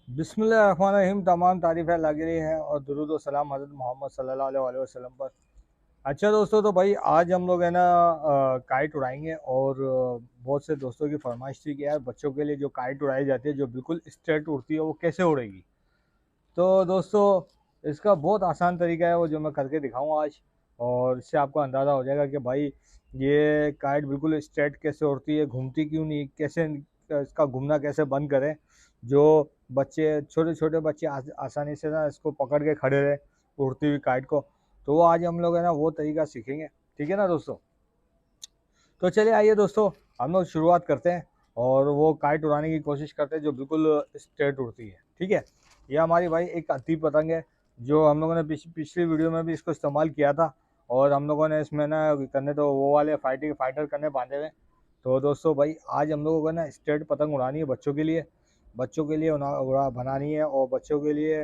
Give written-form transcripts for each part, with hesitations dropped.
बिस्मिल्लाहिर्रहमानिर्रहीम। तमाम तारीफ़ें लग रही हैं और दुरूद व सलाम हज़रत मोहम्मद सल्लल्लाहु अलैहि वसल्लम पर। अच्छा दोस्तों, तो भाई आज हम लोग है ना काइट उड़ाएंगे और बहुत से दोस्तों की फरमाइश थी कि यार बच्चों के लिए जो काइट उड़ाई जाती है जो बिल्कुल स्ट्रेट उड़ती है वो कैसे उड़ेगी। तो दोस्तों, इसका बहुत आसान तरीका है वो जो मैं करके दिखाऊंगा आज, और इससे आपको अंदाज़ा हो जाएगा कि भाई ये काइट बिल्कुल स्ट्रेट कैसे उड़ती है, घूमती क्यों नहीं, कैसे इसका घूमना कैसे बंद करें। जो बच्चे, छोटे छोटे बच्चे आसानी से ना इसको पकड़ के खड़े रहे उड़ती हुई काइट को, तो वो आज हम लोग है ना वो तरीका सीखेंगे। ठीक है ना दोस्तों। तो चलिए आइए दोस्तों, हम लोग शुरुआत करते हैं और वो काइट उड़ाने की कोशिश करते हैं जो बिल्कुल स्ट्रेट उड़ती है। ठीक है। ये हमारी भाई एक अति पतंग है जो हम लोगों ने पिछली वीडियो में भी इसको इस्तेमाल किया था, और हम लोगों ने इसमें ना करने तो वो वाले फाइटर करने बांधे हुए। तो दोस्तों भाई आज हम लोगों को ना स्ट्रेट पतंग उड़ानी है बच्चों के लिए उड़ा बनानी है, और बच्चों के लिए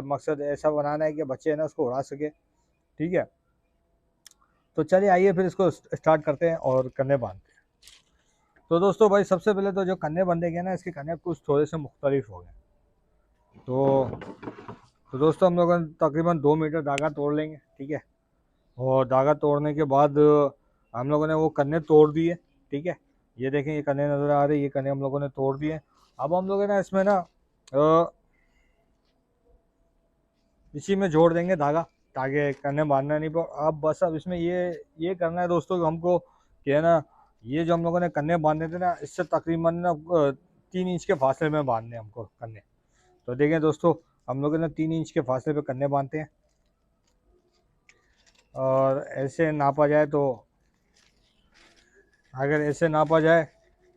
मकसद ऐसा बनाना है कि बच्चे है ना उसको उड़ा सके। ठीक है। तो चलिए आइए फिर इसको स्टार्ट करते हैं और कन्ने बांधते हैं। तो दोस्तों भाई सबसे पहले तो जो कन्ने बंधेंगे ना, इसके कन्ने कुछ थोड़े से मुख्तलिफ हो गए। तो दोस्तों हम लोग तकरीबन 2 मीटर धागा तोड़ लेंगे। ठीक है। और धागा तोड़ने के बाद हम लोगों ने वो कन्ने तोड़ दिए। ठीक है। ये देखें, ये कन्ने नज़र आ रहे हैं, ये कन्ने हम लोगों ने तोड़ दिए। अब हम लोग है ना इसमें ना इसी में जोड़ देंगे धागा, ताकि कन्ने बांधना नहीं पड़े। अब बस अब इसमें ये करना है दोस्तों कि हमको क्या है ना, ये जो हम लोगों ने कन्ने बांधे थे ना, इससे तकरीबन ना 3 इंच के फासले में बांधने हमको कन्ने। तो देखें दोस्तों, हम लोग ना 3 इंच के फासले पे कन्ने बांधते हैं, और ऐसे नापा जाए तो, अगर ऐसे नापा जाए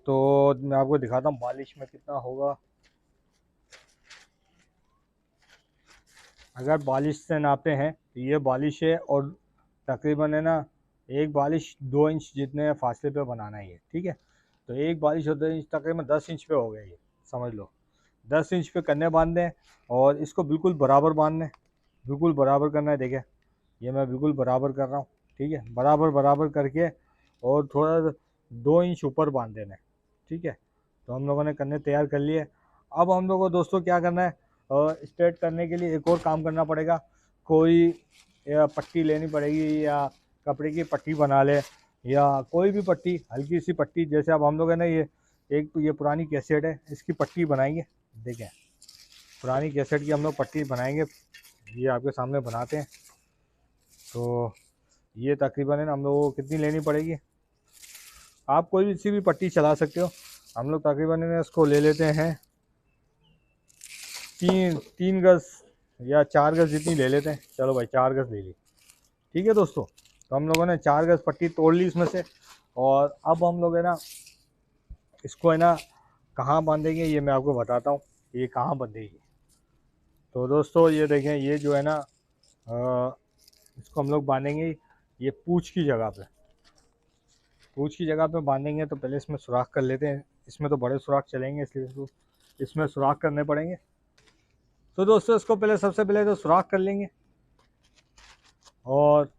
तो मैं आपको दिखाता हूँ बालिश में कितना होगा। अगर बालिश से नापते हैं तो ये बालिश है, और तकरीबन है ना एक बालिश 2 इंच जितने फासले पे बनाना है ये। ठीक है। तो एक बालिश और 2 इंच तकरीबन 10 इंच पे हो गया ये, समझ लो। 10 इंच पे कन्ने बांध दें और इसको बिल्कुल बराबर बांधने, बिल्कुल बराबर करना है। देखें, ये मैं बिल्कुल बराबर कर रहा हूँ। ठीक है। बराबर बराबर करके और थोड़ा 2 इंच ऊपर बांध देना है। ठीक है। तो हम लोगों ने कन्ने तैयार कर लिए। अब हम लोगों को दोस्तों क्या करना है, स्ट्रेट करने के लिए एक और काम करना पड़ेगा। कोई या पट्टी लेनी पड़ेगी, या कपड़े की पट्टी बना ले, या कोई भी पट्टी, हल्की सी पट्टी। जैसे अब हम लोग है ना एक ये पुरानी कैसेट है, इसकी पट्टी बनाएंगे। देखें, पुरानी कैसेट की हम लोग पट्टी बनाएंगे, ये आपके सामने बनाते हैं। तो ये तकरीबन है ना हम लोगों को कितनी लेनी पड़ेगी, आप कोई भी सी भी पट्टी चला सकते हो। हम लोग तकरीबन है ना इसको ले लेते हैं 3 गज या 4 गज जितनी ले लेते हैं। चलो भाई 4 गज ले ली। ठीक है दोस्तों। तो हम लोगों ने 4 गज पट्टी तोड़ ली इसमें से, और अब हम लोग है ना इसको है ना कहाँ बांधेंगे ये मैं आपको बताता हूँ, ये कहाँ बंधेगी। तो दोस्तों ये देखें, ये जो है ना इसको हम लोग बांधेंगे ये पूँछ की जगह पे। पूँछ की जगह पे बांधेंगे तो पहले इसमें सुराख कर लेते हैं। इसमें तो बड़े सुराख चलेंगे, इसलिए इसको इसमें सुराख करने पड़ेंगे। तो दोस्तों इसको पहले सबसे पहले तो सुराख कर लेंगे, और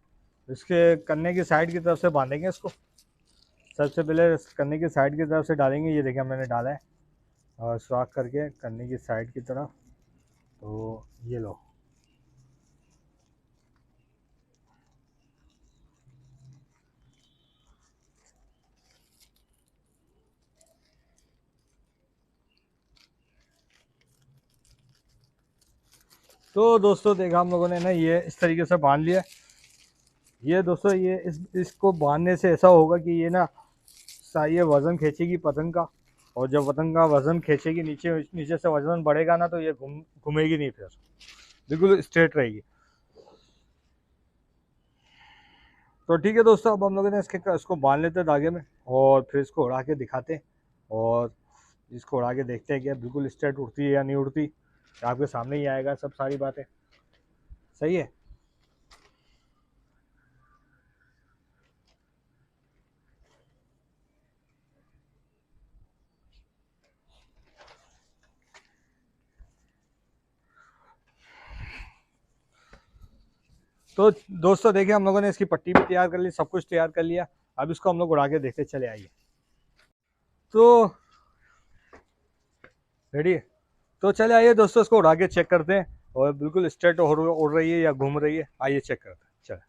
इसके कन्ने की साइड की तरफ से बांधेंगे इसको। सबसे पहले कन्ने की साइड की तरफ से डालेंगे। ये देखिए मैंने डाला है, और सुराख करके कन्ने की साइड की तरफ। तो ये लो। तो दोस्तों देखा हम लोगों ने ना ये इस तरीके से बांध लिया। ये दोस्तों ये इसको बांधने से ऐसा होगा कि ये ना ये वज़न खींचेगी पतंग का, और जब पतंग का वज़न खींचेगी नीचे नीचे से वज़न बढ़ेगा ना, तो ये घूमेगी नहीं, फिर बिल्कुल स्ट्रेट रहेगी। तो ठीक है दोस्तों, अब हम लोगों ने इसको बांध लेते हैं धागे में, और फिर इसको उड़ा के दिखाते हैं, और इसको उड़ा के देखते हैं कि बिल्कुल स्ट्रेट उड़ती है या नहीं उड़ती। आपके सामने ही आएगा सब सारी बातें। सही है। तो दोस्तों देखिए, हम लोगों ने इसकी पट्टी भी तैयार कर ली, सब कुछ तैयार कर लिया। अब इसको हम लोग उड़ा के देखते, चले आइए। तो रेडी है। तो चले आइए दोस्तों, इसको उड़ा के चेक करते हैं और बिल्कुल स्ट्रेट उड़ रही है या घूम रही है, आइए चेक करते हैं। चल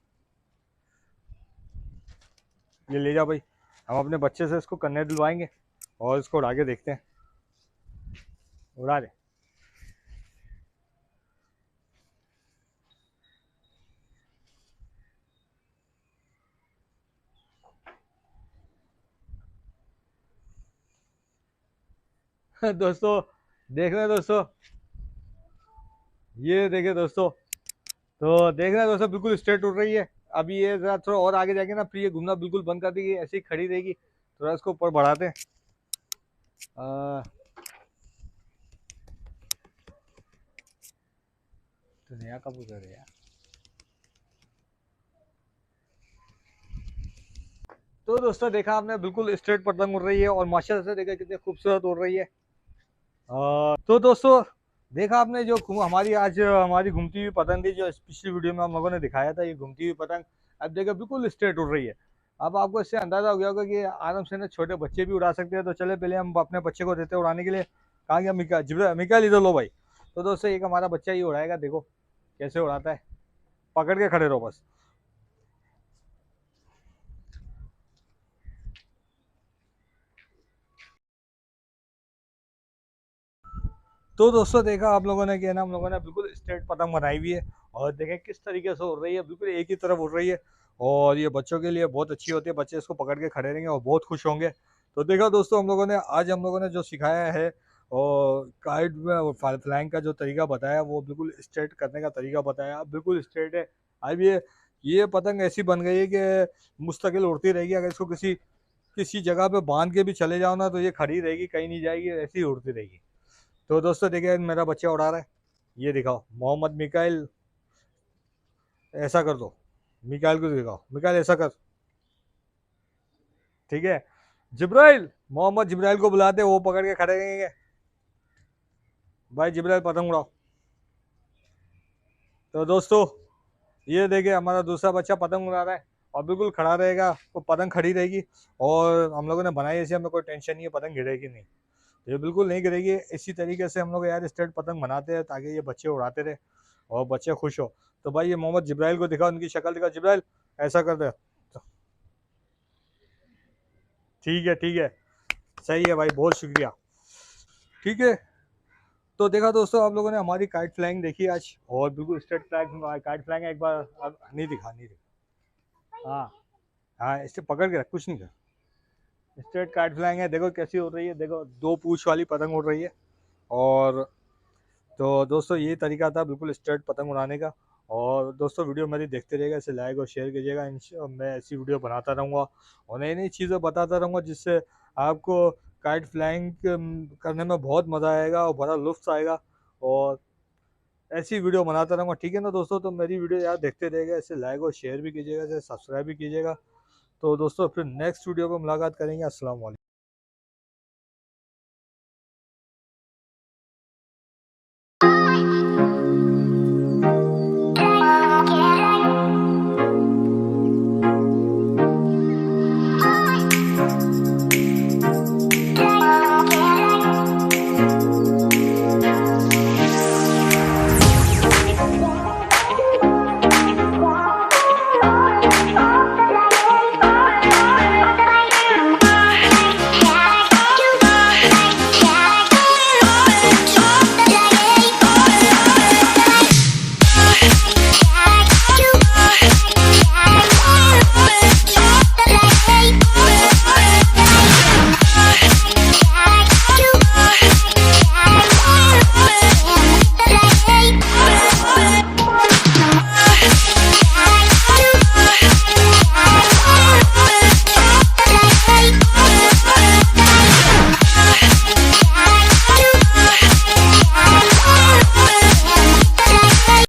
ये ले जा भाई, हम अपने बच्चे से इसको कन्ने दिलवाएंगे और इसको उड़ा के देखते हैं। उड़ा दे। दोस्तों देख रहे हैं दोस्तों, ये देखे दोस्तों, तो देख रहे हैं दोस्तों बिल्कुल स्ट्रेट उड़ रही है। अभी ये जरा थोड़ा और आगे जाके ना फिर ये घूमना बिल्कुल बंद कर देगी, ऐसे ही खड़ी रहेगी। थोड़ा इसको ऊपर बढ़ाते हैं। तो नया कबूतर है यार। तो दोस्तों देखा आपने, बिल्कुल स्ट्रेट पतंग उड़ रही है और माशाल्लाह से देखा कितनी खूबसूरत उड़ रही है। तो दोस्तों देखा आपने, जो हमारी आज हमारी घूमती हुई पतंग थी, जो पिछली वीडियो में हम लोगों ने दिखाया था, ये घूमती हुई पतंग अब देखा बिल्कुल स्ट्रेट उड़ रही है। अब आपको इससे अंदाजा हो गया होगा कि आराम से ना छोटे बच्चे भी उड़ा सकते हैं। तो चले पहले हम अपने बच्चे को देते हैं उड़ाने के लिए। कहाँ गया मिका? मिका इधर लो भाई। तो दोस्तों एक हमारा बच्चा ये उड़ाएगा, देखो कैसे उड़ाता है। पकड़ के खड़े रहो बस। तो दोस्तों देखा आप लोगों ने, क्या ना, हम लोगों ने बिल्कुल स्ट्रेट पतंग बनाई हुई है और देखें किस तरीके से उड़ रही है, बिल्कुल एक ही तरफ उड़ रही है। और ये बच्चों के लिए बहुत अच्छी होती है, बच्चे इसको पकड़ के खड़े रहेंगे और बहुत खुश होंगे। तो देखा दोस्तों, हम लोगों ने जो सिखाया है और काइट में फ्लाइंग का जो तरीका बताया, वो बिल्कुल स्ट्रेट करने का तरीका बताया, बिल्कुल स्ट्रेट है। अब ये पतंग ऐसी बन गई है कि मुस्तकिल उड़ती रहेगी। अगर इसको किसी किसी जगह पे बांध के भी चले जाओ ना, तो ये खड़ी रहेगी, कहीं नहीं जाएगी, ऐसी ही उड़ती रहेगी। तो दोस्तों देखिए मेरा बच्चा उड़ा रहा है, ये दिखाओ मोहम्मद मिकाइल, ऐसा कर दो। मिकाइल को दिखाओ, मिकाइल ऐसा कर। ठीक है, जिब्राइल, मोहम्मद जिब्राइल को बुलाते, वो पकड़ के खड़े रहेंगे। भाई जिब्राइल पतंग उड़ाओ। तो दोस्तों ये देखिए हमारा दूसरा बच्चा पतंग उड़ा रहा है और बिल्कुल खड़ा रहेगा, वो पतंग खड़ी रहेगी। और हम लोगों ने बनाई ऐसी, हमें कोई टेंशन नहीं है पतंग गिरेगी नहीं, ये बिल्कुल नहीं गिरेगी। इसी तरीके से हम लोग यार स्ट्रेट पतंग बनाते हैं ताकि ये बच्चे उड़ाते रहे और बच्चे खुश हो। तो भाई ये मोहम्मद जिब्राइल को दिखा, उनकी शक्ल दिखा, जिब्राइल ऐसा कर दे। ठीक है ठीक है, सही है भाई, बहुत शुक्रिया। ठीक है, तो देखा दोस्तों आप लोगों ने हमारी काइट फ्लाइंग देखी आज, और बिल्कुल स्ट्रेट फ्लाइंग काइट फ्लाइंग एक बार नहीं दिखा, नहीं दिखा। हाँ हाँ, इसे पकड़ के रख, कुछ नहीं कर। स्ट्रेट काइट फ्लाइंग है, देखो कैसी उड़ रही है, देखो दो पूंछ वाली पतंग उड़ रही है। और तो दोस्तों ये तरीका था बिल्कुल स्ट्रेट पतंग उड़ाने का। और दोस्तों वीडियो मेरी देखते रहिएगा, इसे लाइक और शेयर कीजिएगा। मैं ऐसी वीडियो बनाता रहूँगा और नई नई चीज़ें बताता रहूँगा, जिससे आपको काइट फ्लाइंग करने में बहुत मज़ा आएगा और बड़ा लुत्फ़ आएगा। और ऐसी वीडियो बनाता रहूँगा, ठीक है ना दोस्तों? तो मेरी वीडियो यार देखते रहिएगा, इसे लाइक और शेयर भी कीजिएगा, इसे सब्सक्राइब भी कीजिएगा। तो दोस्तों फिर नेक्स्ट वीडियो पर मुलाकात करेंगे। अस्सलाम वालेकुम।